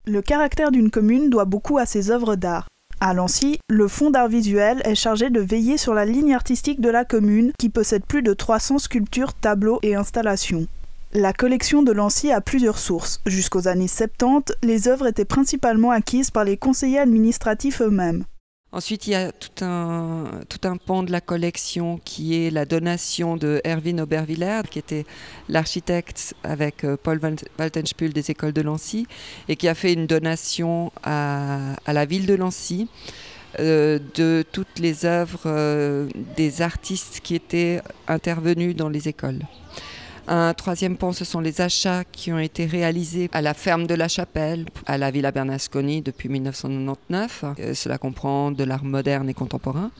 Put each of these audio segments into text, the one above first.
Le caractère d'une commune doit beaucoup à ses œuvres d'art. À Lancy, le Fonds d'art visuel est chargé de veiller sur la ligne artistique de la commune qui possède plus de 300 sculptures, tableaux et installations. La collection de Lancy a plusieurs sources. Jusqu'aux années 70, les œuvres étaient principalement acquises par les conseillers administratifs eux-mêmes. Ensuite, il y a tout un pan de la collection qui est la donation de Erwin Oberwiller, qui était l'architecte avec Paul Waltenspühl des écoles de Lancy, et qui a fait une donation à la ville de Lancy de toutes les œuvres des artistes qui étaient intervenus dans les écoles. Un troisième pan, ce sont les achats qui ont été réalisés à la ferme de la Chapelle, à la Villa Bernasconi depuis 1999. Cela comprend de l'art moderne et contemporain.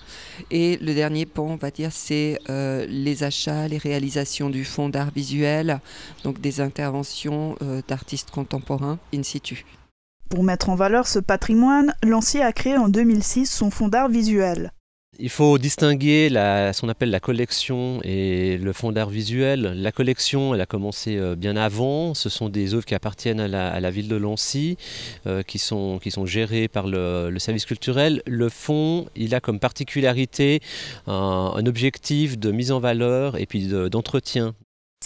Et le dernier pan, on va dire, c'est les achats, les réalisations du Fonds d'art visuel, donc des interventions d'artistes contemporains in situ. Pour mettre en valeur ce patrimoine, Lancy a créé en 2006 son Fonds d'art visuel. Il faut distinguer ce qu'on appelle la collection et le fonds d'art visuel. La collection, elle a commencé bien avant. Ce sont des œuvres qui appartiennent à la ville de Lancy, qui sont gérées par le service culturel. Le fonds, il a comme particularité un objectif de mise en valeur et puis d'entretien.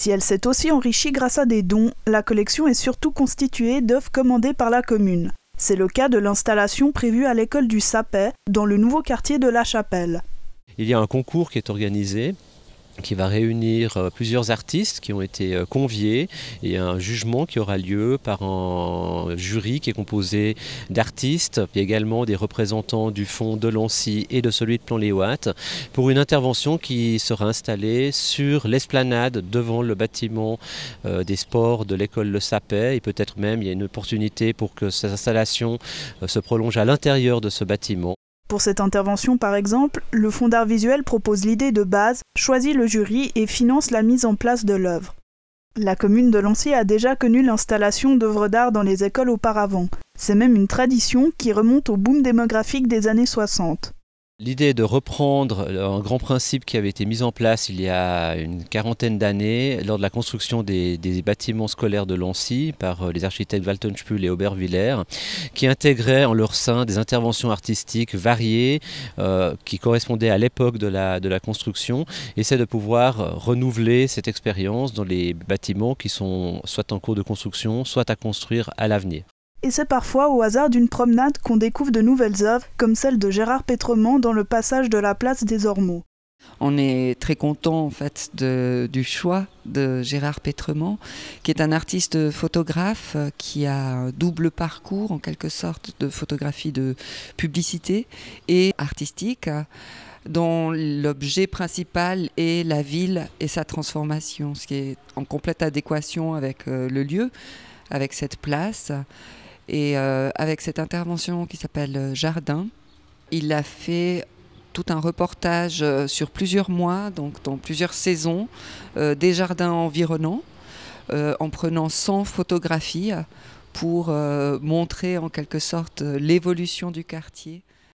Si elle s'est aussi enrichie grâce à des dons, la collection est surtout constituée d'œuvres commandées par la commune. C'est le cas de l'installation prévue à l'école du Sapet, dans le nouveau quartier de la Chapelle. Il y a un concours qui est organisé, qui va réunir plusieurs artistes qui ont été conviés et un jugement qui aura lieu par un jury qui est composé d'artistes, puis également des représentants du fonds de Lancy et de celui de Plan-les-Ouates pour une intervention qui sera installée sur l'esplanade devant le bâtiment des sports de l'école Le Sapet et peut-être même il y a une opportunité pour que cette installation se prolonge à l'intérieur de ce bâtiment. Pour cette intervention, par exemple, le Fonds d'art visuel propose l'idée de base, choisit le jury et finance la mise en place de l'œuvre. La commune de Lancy a déjà connu l'installation d'œuvres d'art dans les écoles auparavant. C'est même une tradition qui remonte au boom démographique des années 60. L'idée de reprendre un grand principe qui avait été mis en place il y a une quarantaine d'années lors de la construction des bâtiments scolaires de Lancy par les architectes Waltenspühl et Oberwiller, qui intégraient en leur sein des interventions artistiques variées qui correspondaient à l'époque de la construction, et c'est de pouvoir renouveler cette expérience dans les bâtiments qui sont soit en cours de construction, soit à construire à l'avenir. Et c'est parfois au hasard d'une promenade qu'on découvre de nouvelles œuvres, comme celle de Gérard Pétremont dans le passage de la place des Ormeaux. On est très content en fait du choix de Gérard Pétremont, qui est un artiste photographe qui a un double parcours en quelque sorte de photographie de publicité et artistique, dont l'objet principal est la ville et sa transformation, ce qui est en complète adéquation avec le lieu, avec cette place. Et avec cette intervention qui s'appelle Jardin, il a fait tout un reportage sur plusieurs mois, donc dans plusieurs saisons, des jardins environnants, en prenant 100 photographies pour montrer en quelque sorte l'évolution du quartier.